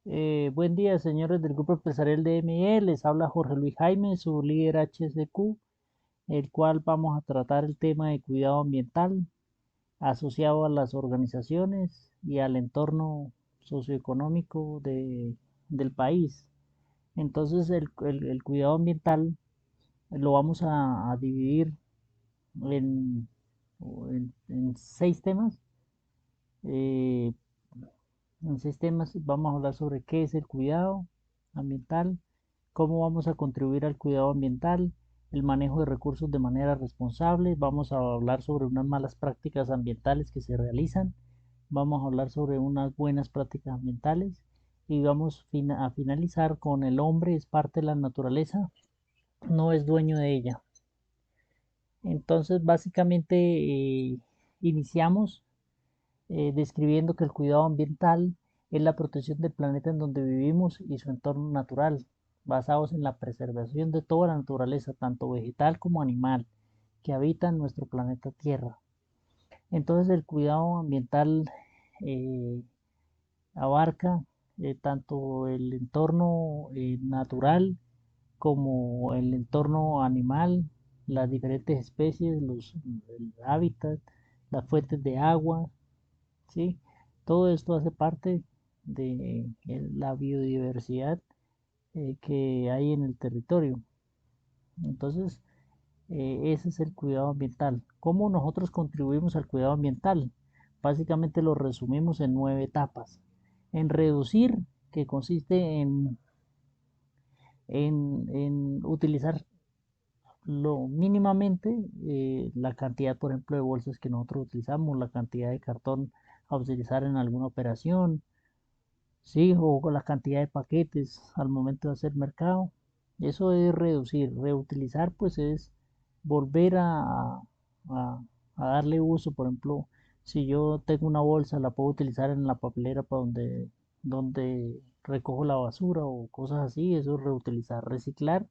Buen día, señores del Grupo Empresarial de ME. Les habla Jorge Luis Jaime, su líder HSQ, el cual vamos a tratar el tema de cuidado ambiental asociado a las organizaciones y al entorno socioeconómico del país. Entonces, el cuidado ambiental lo vamos a dividir en, en seis temas. Eh, En sistemas vamos a hablar sobre qué es el cuidado ambiental, cómo vamos a contribuir al cuidado ambiental, el manejo de recursos de manera responsable, vamos a hablar sobre unas malas prácticas ambientales que se realizan, vamos a hablar sobre unas buenas prácticas ambientales y vamos a finalizar con el hombre es parte de la naturaleza, no es dueño de ella. Entonces, básicamente, iniciamos describiendo que el cuidado ambiental es la protección del planeta en donde vivimos y su entorno natural, basados en la preservación de toda la naturaleza, tanto vegetal como animal, que habita en nuestro planeta Tierra. Entonces el cuidado ambiental eh, abarca tanto el entorno natural como el entorno animal, las diferentes especies, el hábitat, las fuentes de agua, ¿sí? Todo esto hace parte de la biodiversidad que hay en el territorio. Entonces, ese es el cuidado ambiental. ¿Cómo nosotros contribuimos al cuidado ambiental? Básicamente lo resumimos en 9 etapas. En reducir, que consiste en utilizar lo mínimamente la cantidad, por ejemplo, de bolsas que nosotros utilizamos, la cantidad de cartón a utilizar en alguna operación, sí, o con la cantidad de paquetes al momento de hacer mercado. Eso es reducir. Reutilizar, pues es volver a- a darle uso. Por ejemplo, si yo tengo una bolsa, la puedo utilizar en la papelera para donde recojo la basura o cosas así. Eso es reutilizar. Reciclar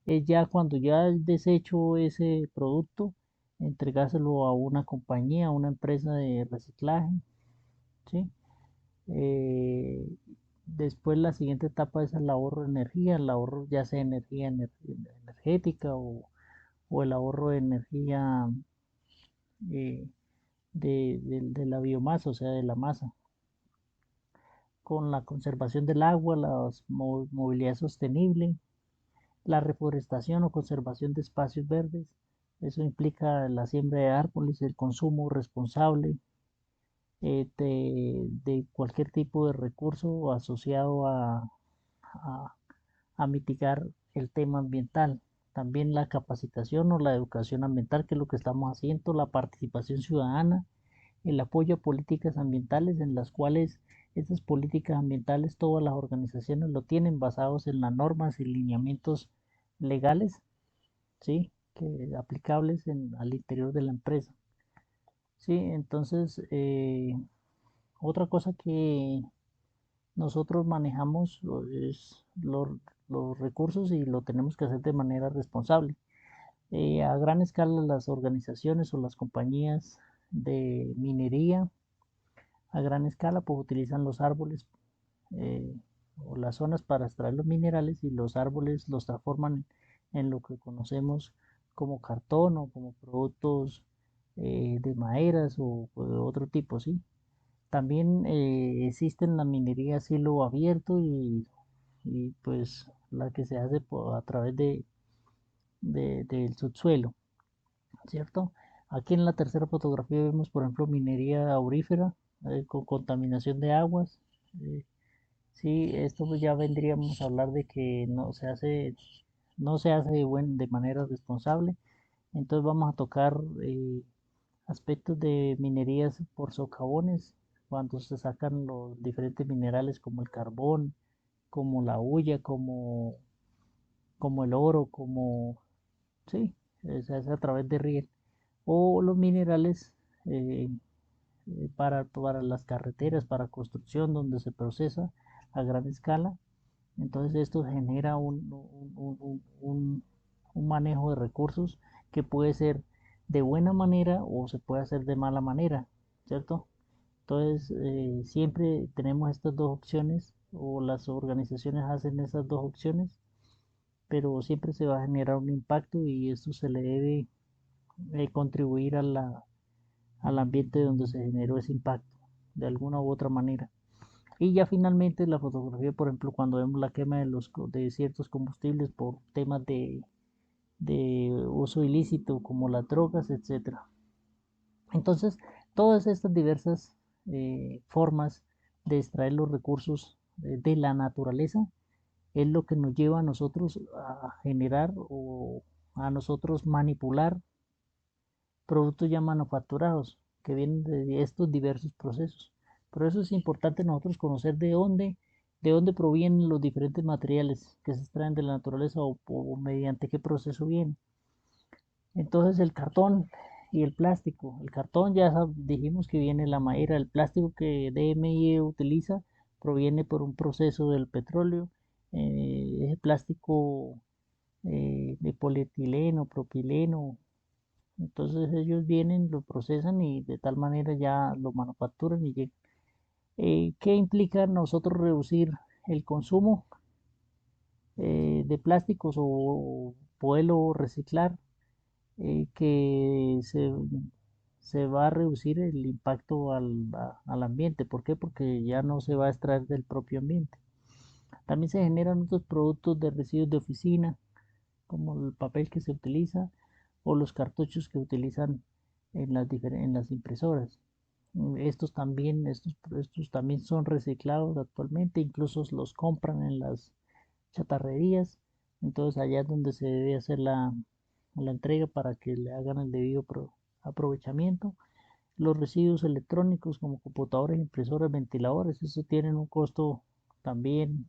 es ya cuando ya desecho ese producto, entregárselo a una compañía, a una empresa de reciclaje, ¿sí? Eh, Después la siguiente etapa es el ahorro de energía, el ahorro ya sea energética o el ahorro de energía eh, de la biomasa, o sea, de la masa, con la conservación del agua, la movilidad sostenible, la reforestación o conservación de espacios verdes. Eso implica la siembra de árboles, el consumo responsable de cualquier tipo de recurso asociado a, a mitigar el tema ambiental. También la capacitación o la educación ambiental, que es lo que estamos haciendo, la participación ciudadana, el apoyo a políticas ambientales en las cuales estas políticas ambientales todas las organizaciones lo tienen basados en las normas y lineamientos legales, ¿sí? Que aplicables al interior de la empresa. Sí, entonces otra cosa que nosotros manejamos los recursos y lo tenemos que hacer de manera responsable. A gran escala las organizaciones o las compañías de minería a gran escala pues utilizan los árboles eh, o las zonas para extraer los minerales y los árboles los transforman en lo que conocemos como cartón o como productos de maderas o de otro tipo, ¿sí? También existen la minería a cielo abierto y pues la que se hace a través del subsuelo, ¿cierto? Aquí en la tercera fotografía vemos, por ejemplo, minería aurífera con contaminación de aguas. eh, sí, esto pues ya vendríamos a hablar de que no se hace de manera responsable. Entonces vamos a tocar aspectos de minerías por socavones, cuando se sacan los diferentes minerales como el carbón, como la hulla, como el oro, sí, se hace a través de riel, o los minerales eh, para las carreteras, para construcción, donde se procesa a gran escala. Entonces esto genera un manejo de recursos que puede ser de buena manera o se puede hacer de mala manera, ¿cierto? Entonces siempre tenemos estas dos opciones o las organizaciones hacen esas dos opciones, pero siempre se va a generar un impacto y esto se le debe contribuir a al ambiente donde se generó ese impacto, de alguna u otra manera. Y ya finalmente la fotografía, por ejemplo, cuando vemos la quema de ciertos combustibles por temas de uso ilícito como las drogas, etcétera. Entonces, todas estas diversas formas de extraer los recursos de la naturaleza es lo que nos lleva a nosotros a generar o a nosotros manipular productos ya manufacturados que vienen de estos diversos procesos. Por eso es importante nosotros conocer de dónde provienen los diferentes materiales que se extraen de la naturaleza o mediante qué proceso vienen. Entonces el cartón y el plástico. El cartón ya dijimos que viene de la madera. El plástico que DMI utiliza proviene por un proceso del petróleo. Es plástico de polietileno, propileno. Entonces ellos vienen, lo procesan y de tal manera ya lo manufacturan y llegan. ¿Qué implica nosotros reducir el consumo de plásticos o poderlo reciclar? Que se va a reducir el impacto al ambiente. ¿Por qué? Porque ya no se va a extraer del propio ambiente. También se generan otros productos de residuos de oficina, como el papel que se utiliza o los cartuchos que utilizan en las impresoras. Estos también son reciclados actualmente, incluso los compran en las chatarrerías. Entonces allá es donde se debe hacer la entrega para que le hagan el debido aprovechamiento. Los residuos electrónicos como computadores, impresoras, ventiladores, eso tienen un costo también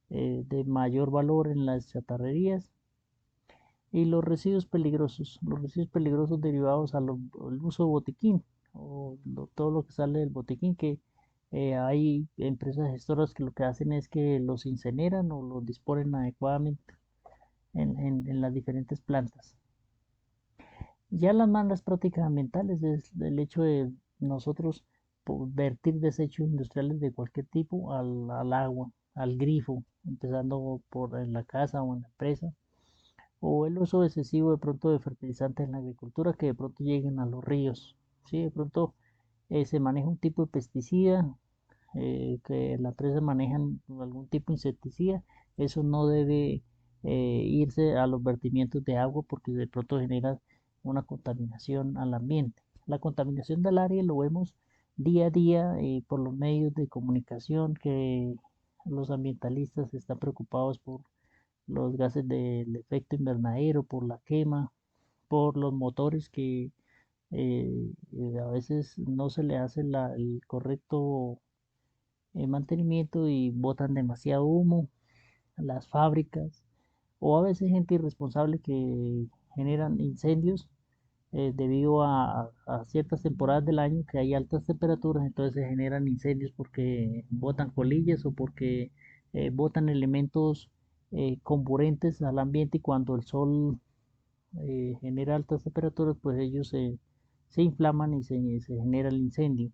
de mayor valor en las chatarrerías. Y los residuos peligrosos derivados al uso de botiquín, todo lo que sale del botiquín, que hay empresas gestoras que lo que hacen es que los incineran o los disponen adecuadamente en las diferentes plantas. Ya las malas prácticas ambientales es el hecho de nosotros vertir desechos industriales de cualquier tipo al agua, al grifo, empezando por en la casa o en la empresa, o el uso excesivo de pronto de fertilizantes en la agricultura que de pronto lleguen a los ríos. ¿Sí? De pronto se maneja un tipo de pesticida, que la empresa manejan algún tipo de insecticida, eso no debe irse a los vertimientos de agua porque de pronto genera una contaminación al ambiente. La contaminación del área lo vemos día a día por los medios de comunicación que los ambientalistas están preocupados por los gases del efecto invernadero, por la quema, por los motores que a veces no se le hace el correcto mantenimiento y botan demasiado humo, las fábricas, o a veces gente irresponsable que generan incendios debido a ciertas temporadas del año que hay altas temperaturas, entonces se generan incendios porque botan colillas o porque botan elementos comburentes al ambiente y cuando el sol genera altas temperaturas, pues ellos se inflaman y se genera el incendio.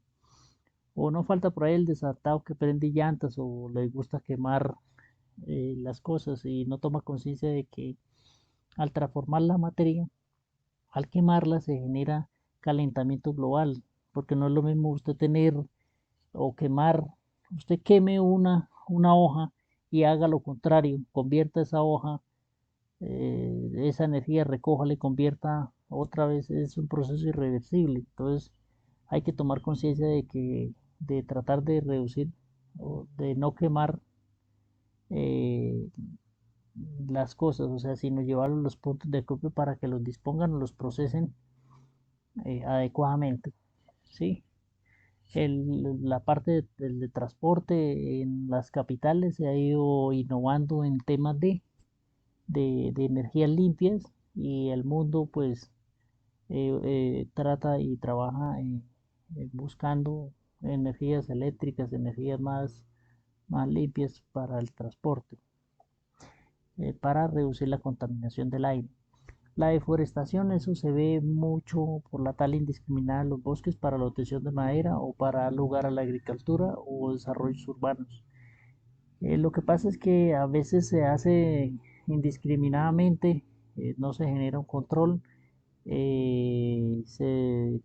O no falta por ahí el desatado que prende llantas o le gusta quemar las cosas y no toma conciencia de que al transformar la materia, al quemarla se genera calentamiento global, porque no es lo mismo usted tener o quemar, usted queme una hoja y haga lo contrario, convierta esa hoja, esa energía, recójala y convierta otra vez, es un proceso irreversible. Entonces hay que tomar conciencia de tratar de reducir o de no quemar eh, las cosas, o sea, sino llevarlos a los puntos de acopio para que los dispongan o los procesen adecuadamente, ¿sí? La parte de transporte en las capitales se ha ido innovando en temas de energías limpias y el mundo pues trata y trabaja buscando energías eléctricas, energías más limpias para el transporte, para reducir la contaminación del aire. La deforestación, eso se ve mucho por la tala indiscriminada de los bosques para la obtención de madera o para dar lugar a la agricultura o desarrollos urbanos. Lo que pasa es que a veces se hace indiscriminadamente, no se genera un control, se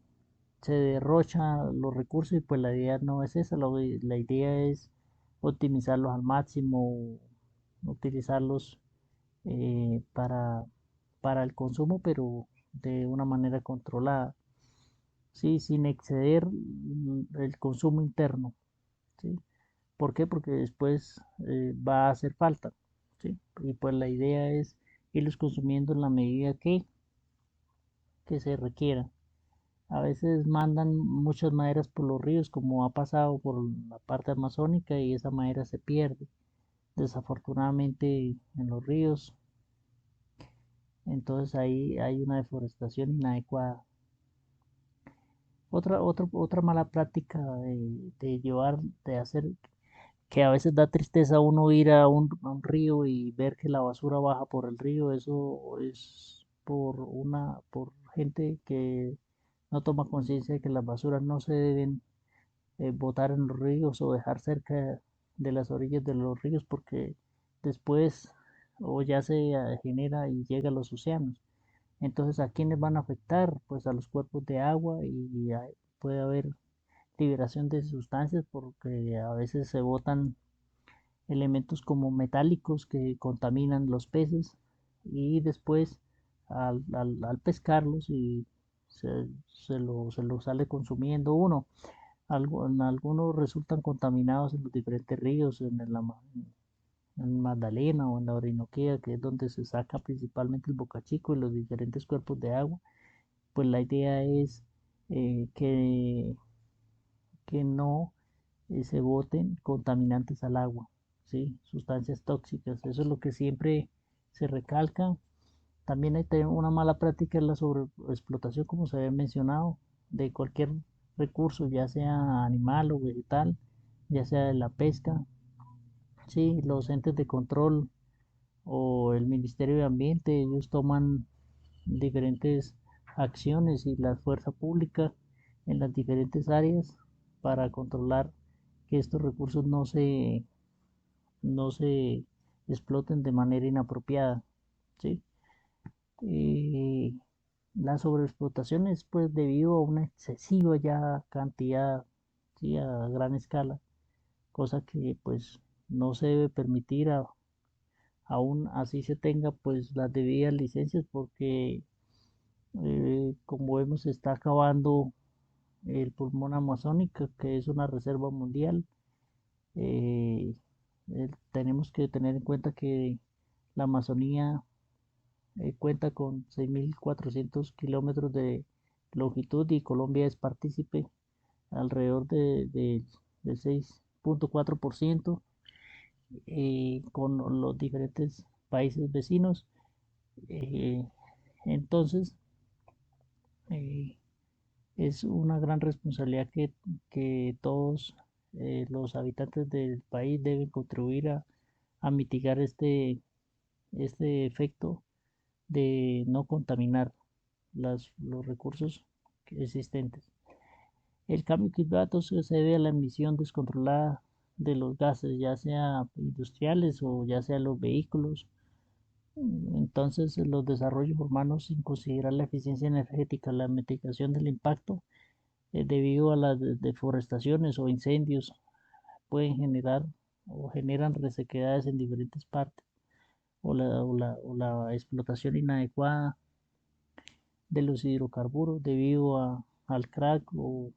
derrocha los recursos y pues la idea no es esa, la idea es optimizarlos al máximo, utilizarlos para, el consumo, pero de una manera controlada, ¿sí? Sin exceder el consumo interno, ¿sí? ¿Por qué? Porque después va a hacer falta, ¿sí? Y pues la idea es irlos consumiendo en la medida que se requiera. A veces mandan muchas maderas por los ríos, como ha pasado por la parte amazónica, y esa madera se pierde, desafortunadamente, en los ríos. Entonces ahí hay una deforestación inadecuada. Otra mala práctica de hacer, que a veces da tristeza a uno ir a un río y ver que la basura baja por el río. Eso es por gente que no toma conciencia de que las basuras no se deben botar en los ríos o dejar cerca de las orillas de los ríos, porque después o ya se genera y llega a los océanos. Entonces, ¿a quiénes van a afectar? Pues a los cuerpos de agua, y puede haber liberación de sustancias porque a veces se botan elementos como metálicos que contaminan los peces, y después al pescarlos y se lo sale consumiendo uno. Algunos resultan contaminados en los diferentes ríos, en Magdalena o en la Orinoquía, que es donde se saca principalmente el bocachico y los diferentes cuerpos de agua. Pues la idea es que no se boten contaminantes al agua, ¿sí? Sustancias tóxicas. Eso es lo que siempre se recalca. También hay una mala práctica en la sobreexplotación, como se había mencionado, de cualquier recurso, ya sea animal o vegetal, ya sea de la pesca. Sí, los entes de control o el Ministerio de Ambiente, ellos toman diferentes acciones, y la fuerza pública en las diferentes áreas para controlar que estos recursos no se exploten de manera inapropiada, ¿sí? Eh, la sobreexplotación es pues debido a una excesiva ya cantidad, ¿sí? A gran escala, cosa que pues no se debe permitir, aún así se tenga pues las debidas licencias, porque como vemos se está acabando el pulmón amazónico, que es una reserva mundial. Eh, Tenemos que tener en cuenta que la Amazonía cuenta con 6.400 kilómetros de longitud, y Colombia es partícipe alrededor del 6.4%, con los diferentes países vecinos. Eh, entonces, eh, es una gran responsabilidad que todos los habitantes del país deben contribuir a mitigar este efecto de no contaminar los recursos existentes. El cambio climático se debe a la emisión descontrolada de los gases, ya sea industriales o ya sea los vehículos. Entonces, los desarrollos urbanos, sin considerar la eficiencia energética, la mitigación del impacto debido a las deforestaciones o incendios, pueden generar o generan resequedades en diferentes partes, o la explotación inadecuada de los hidrocarburos debido al crack, o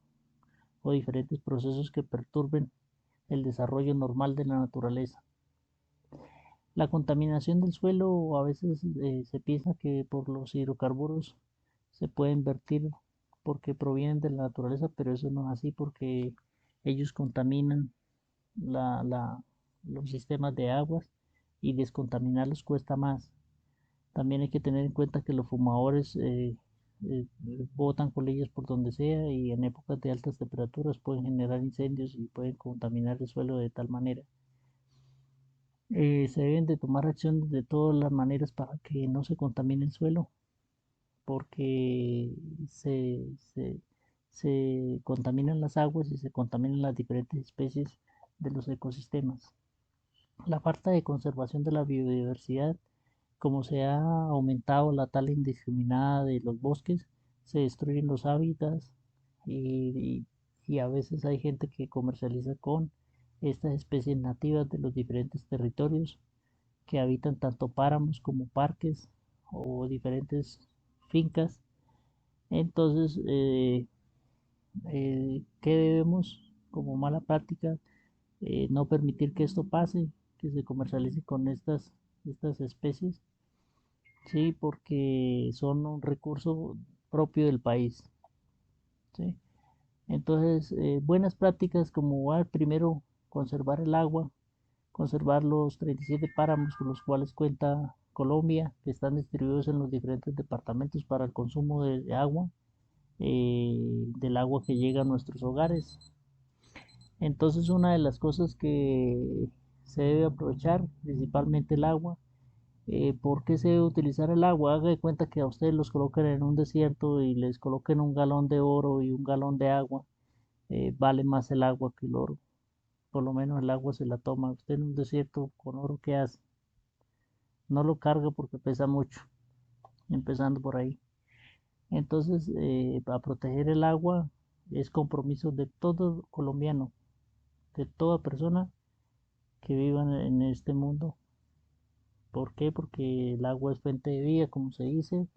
diferentes procesos que perturben el desarrollo normal de la naturaleza. La contaminación del suelo, a veces se piensa que por los hidrocarburos se pueden vertir porque provienen de la naturaleza, pero eso no es así, porque ellos contaminan la, la- los sistemas de aguas, y descontaminarlos cuesta más. También hay que tener en cuenta que los fumadores eh, botan colillas por donde sea, y en épocas de altas temperaturas pueden generar incendios y pueden contaminar el suelo de tal manera. Se deben de tomar acciones de todas las maneras para que no se contamine el suelo, porque se, se, se contaminan las aguas y se contaminan las diferentes especies de los ecosistemas. La falta de conservación de la biodiversidad, como se ha aumentado la tala indiscriminada de los bosques, se destruyen los hábitats y a veces hay gente que comercializa con estas especies nativas de los diferentes territorios que habitan tanto páramos como parques o diferentes fincas. Entonces, ¿qué debemos como mala práctica? No permitir que esto pase, que se comercialice con estas especies, sí, porque son un recurso propio del país, ¿sí? Entonces, buenas prácticas como primero conservar el agua, conservar los 37 páramos con los cuales cuenta Colombia, que están distribuidos en los diferentes departamentos para el consumo de agua, del agua que llega a nuestros hogares. Entonces, una de las cosas que se debe aprovechar, principalmente el agua. ¿Por qué se debe utilizar el agua? Haga de cuenta que a ustedes los colocan en un desierto y les coloquen un galón de oro y un galón de agua. Vale más el agua que el oro. Por lo menos el agua se la toma. Usted en un desierto con oro, ¿qué hace? No lo carga porque pesa mucho, empezando por ahí. Entonces, para proteger el agua es compromiso de todo colombiano, de toda persona que viva en este mundo. ¿Por qué? Porque el agua es fuente de vida, como se dice.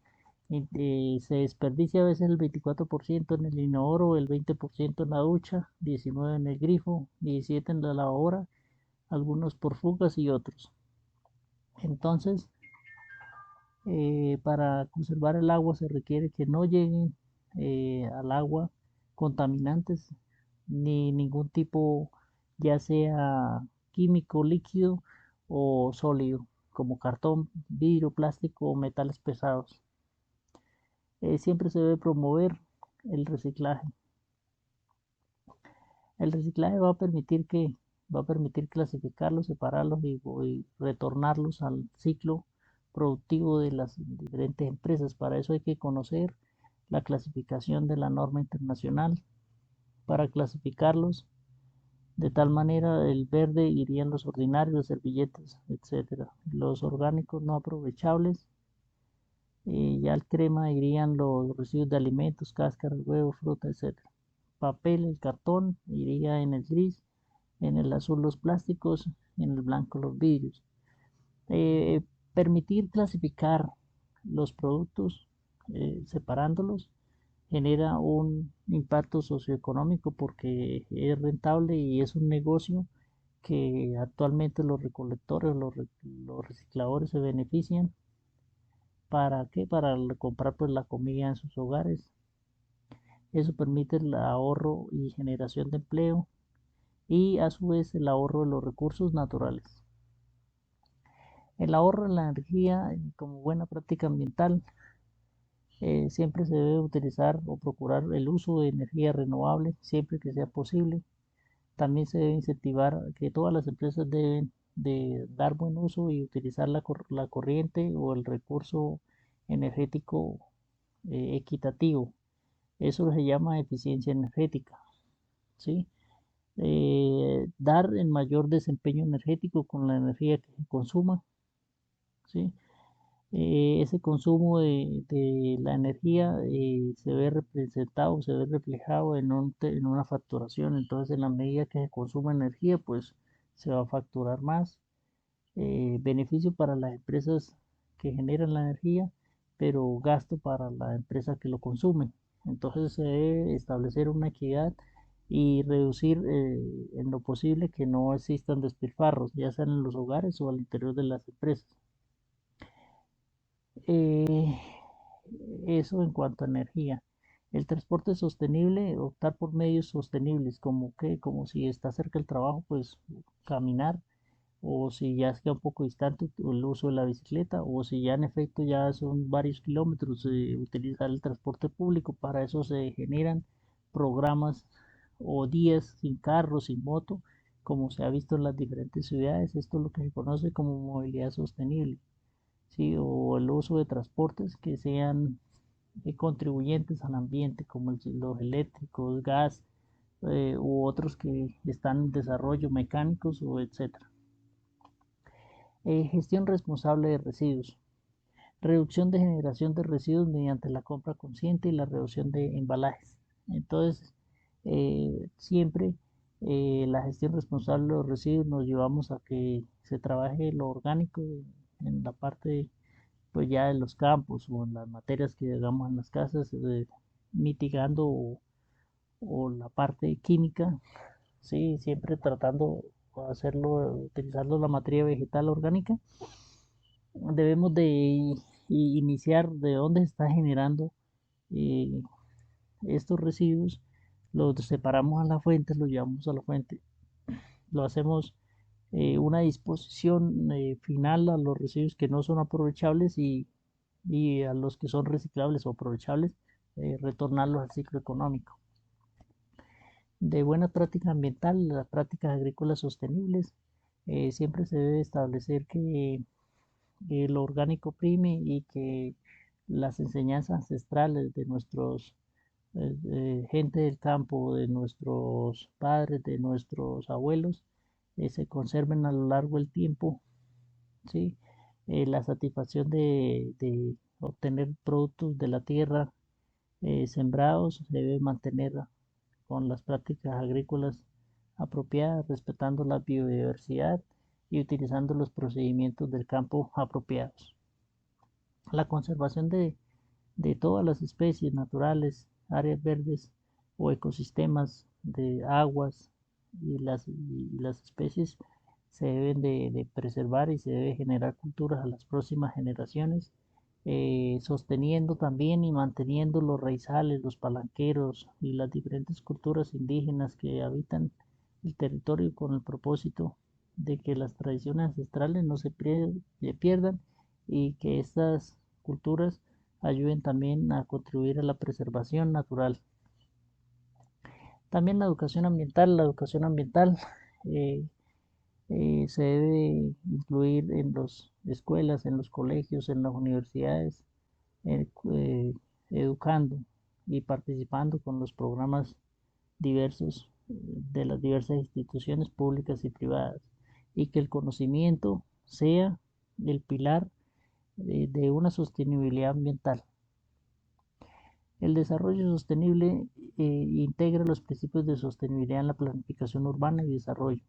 Se desperdicia a veces el 24% en el inodoro, el 20% en la ducha, 19% en el grifo, 17% en la lavadora, algunos por fugas y otros. Entonces, para conservar el agua se requiere que no lleguen al agua contaminantes ni ningún tipo, ya sea químico, líquido o sólido, como cartón, vidrio, plástico o metales pesados. Siempre se debe promover el reciclaje. El reciclaje va a permitir clasificarlos, separarlos y retornarlos al ciclo productivo de las diferentes empresas. Para eso hay que conocer la clasificación de la norma internacional para clasificarlos. De tal manera, el verde irían los ordinarios, las servilletas, etcétera. Los orgánicos no aprovechables, ya el crema irían los residuos de alimentos, cáscaras, huevos, fruta, etcétera. Papel, el cartón iría en el gris, en el azul los plásticos, en el blanco los vidrios. Eh, Permitir clasificar los productos separándolos genera un impacto socioeconómico porque es rentable y es un negocio que actualmente los recolectores, los recicladores se benefician. ¿Para qué? Para comprar pues la comida en sus hogares. Eso permite el ahorro y generación de empleo y a su vez el ahorro de los recursos naturales. El ahorro de la energía como buena práctica ambiental, siempre se debe utilizar o procurar el uso de energía renovable siempre que sea posible. También se debe incentivar que todas las empresas deben de dar buen uso y utilizar la corriente o el recurso energético equitativo. Eso se llama eficiencia energética, ¿sí? Dar el mayor desempeño energético con la energía que se consuma, ¿sí? Ese consumo de la energía se ve representado, se ve reflejado en una facturación. Entonces, en la medida que se consuma energía, pues se va a facturar más. Beneficio para las empresas que generan la energía, pero gasto para la empresa que lo consume. Entonces, se debe establecer una equidad y reducir en lo posible que no existan despilfarros, ya sean en los hogares o al interior de las empresas. Eh, Eso en cuanto a energía. El transporte sostenible, optar por medios sostenibles, como si está cerca del trabajo, pues caminar, o si ya queda un poco distante, el uso de la bicicleta, o si ya en efecto ya son varios kilómetros, utilizar el transporte público. Para eso se generan programas o días sin carro, sin moto, como se ha visto en las diferentes ciudades. Esto es lo que se conoce como movilidad sostenible, ¿sí? O el uso de transportes que sean contribuyentes al ambiente, como los eléctricos, gas, u otros que están en desarrollo, mecánicos o etcétera. Gestión responsable de residuos. Reducción de generación de residuos mediante la compra consciente y la reducción de embalajes. Entonces, siempre la gestión responsable de los residuos nos llevamos a que se trabaje lo orgánico en la parte pues ya de los campos o en las materias que hagamos en las casas, mitigando o la parte química, sí, siempre tratando de hacerlo, utilizando la materia vegetal orgánica. Debemos de iniciar de dónde se está generando eh, estos residuos, los separamos a la fuente, los llevamos a la fuente, lo hacemos una disposición final a los residuos que no son aprovechables y a los que son reciclables o aprovechables, retornarlos al ciclo económico. De buena práctica ambiental, las prácticas agrícolas sostenibles, siempre se debe establecer que lo orgánico prime y que las enseñanzas ancestrales de nuestros gente del campo, de nuestros padres, de nuestros abuelos, se conserven a lo largo del tiempo, ¿sí? La satisfacción de obtener productos de la tierra sembrados se debe mantener con las prácticas agrícolas apropiadas, respetando la biodiversidad y utilizando los procedimientos del campo apropiados. La conservación de todas las especies naturales, áreas verdes o ecosistemas de aguas y las especies se deben de preservar y se debe generar culturas a las próximas generaciones, sosteniendo también y manteniendo los raizales, los palanqueros y las diferentes culturas indígenas que habitan el territorio con el propósito de que las tradiciones ancestrales no se pierdan y que estas culturas ayuden también a contribuir a la preservación natural. También la educación ambiental eh, se debe incluir en las escuelas, en los colegios, en las universidades, eh, educando y participando con los programas diversos de las diversas instituciones públicas y privadas y que el conocimiento sea el pilar de una sostenibilidad ambiental. El desarrollo sostenible integra los principios de sostenibilidad en la planificación urbana y desarrollo.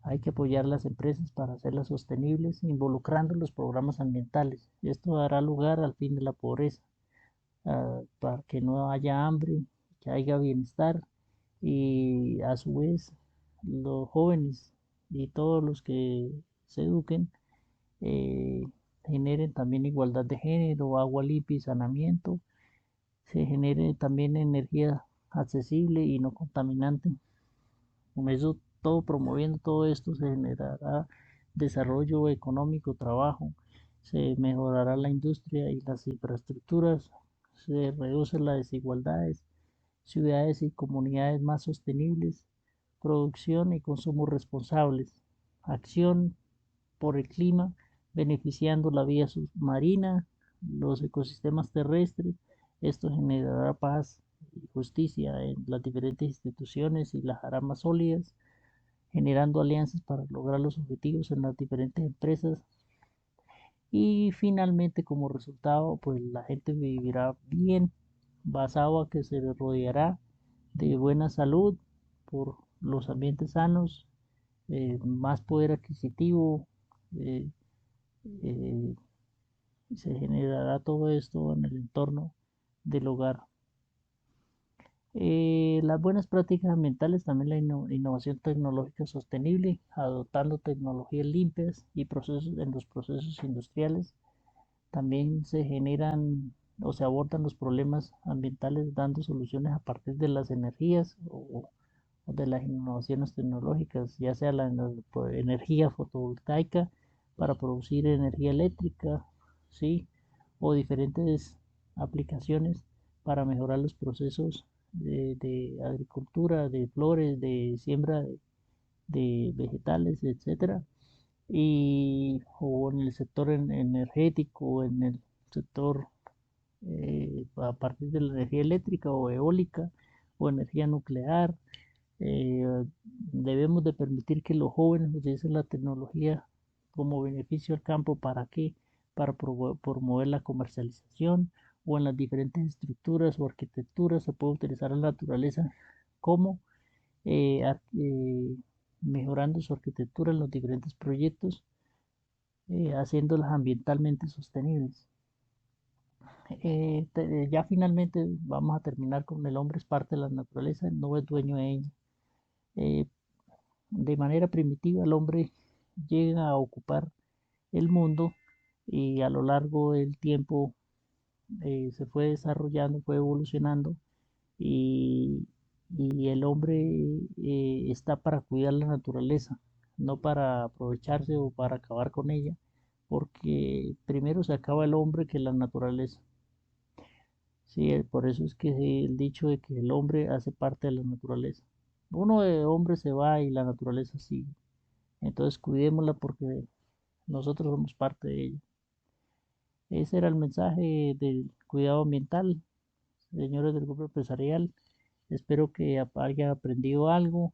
Hay que apoyar a las empresas para hacerlas sostenibles, involucrando los programas ambientales. Esto dará lugar al fin de la pobreza, para que no haya hambre, que haya bienestar y a su vez los jóvenes y todos los que se eduquen eh, generen también igualdad de género, agua limpia y saneamiento, se genere también energía accesible y no contaminante. Con eso, todo promoviendo todo esto, se generará desarrollo económico, trabajo, se mejorará la industria y las infraestructuras, se reducen las desigualdades, ciudades y comunidades más sostenibles, producción y consumo responsables, acción por el clima, beneficiando la vida submarina, los ecosistemas terrestres. Esto generará paz y justicia en las diferentes instituciones y las hará más sólidas, generando alianzas para lograr los objetivos en las diferentes empresas. Y finalmente, como resultado, pues la gente vivirá bien, basado a que se rodeará de buena salud por los ambientes sanos, más poder adquisitivo, eh, eh, se generará todo esto en el entorno del hogar. Las buenas prácticas ambientales, también la innovación tecnológica sostenible, adoptando tecnologías limpias y procesos en los procesos industriales. También se generan o se abordan los problemas ambientales dando soluciones a partir de las energías o de las innovaciones tecnológicas, ya sea la energía fotovoltaica para producir energía eléctrica, ¿sí? O diferentes aplicaciones para mejorar los procesos de agricultura, de flores, de siembra de vegetales, etcétera, y o en el sector energético, o en el sector a partir de la energía eléctrica o eólica o energía nuclear. Debemos de permitir que los jóvenes utilicen la tecnología como beneficio al campo. ¿Para qué? Para promover la comercialización, o en las diferentes estructuras o arquitecturas se puede utilizar la naturaleza como mejorando su arquitectura en los diferentes proyectos, haciéndolas ambientalmente sostenibles. Ya finalmente vamos a terminar con el hombre es parte de la naturaleza, no es dueño de ella. Eh, de manera primitiva el hombre llega a ocupar el mundo y a lo largo del tiempo se fue desarrollando, fue evolucionando, y, y el hombre está para cuidar la naturaleza, no para aprovecharse o para acabar con ella, porque primero se acaba el hombre que la naturaleza. Sí, por eso es que el dicho de que el hombre hace parte de la naturaleza. Uno de hombre se va y la naturaleza sigue. Entonces cuidémosla porque nosotros somos parte de ella. Ese era el mensaje del cuidado ambiental, señores del grupo empresarial. Espero que haya aprendido algo.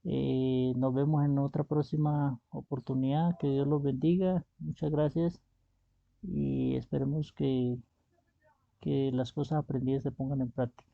Nos vemos en otra próxima oportunidad. Que Dios los bendiga. Muchas gracias y esperemos que las cosas aprendidas se pongan en práctica.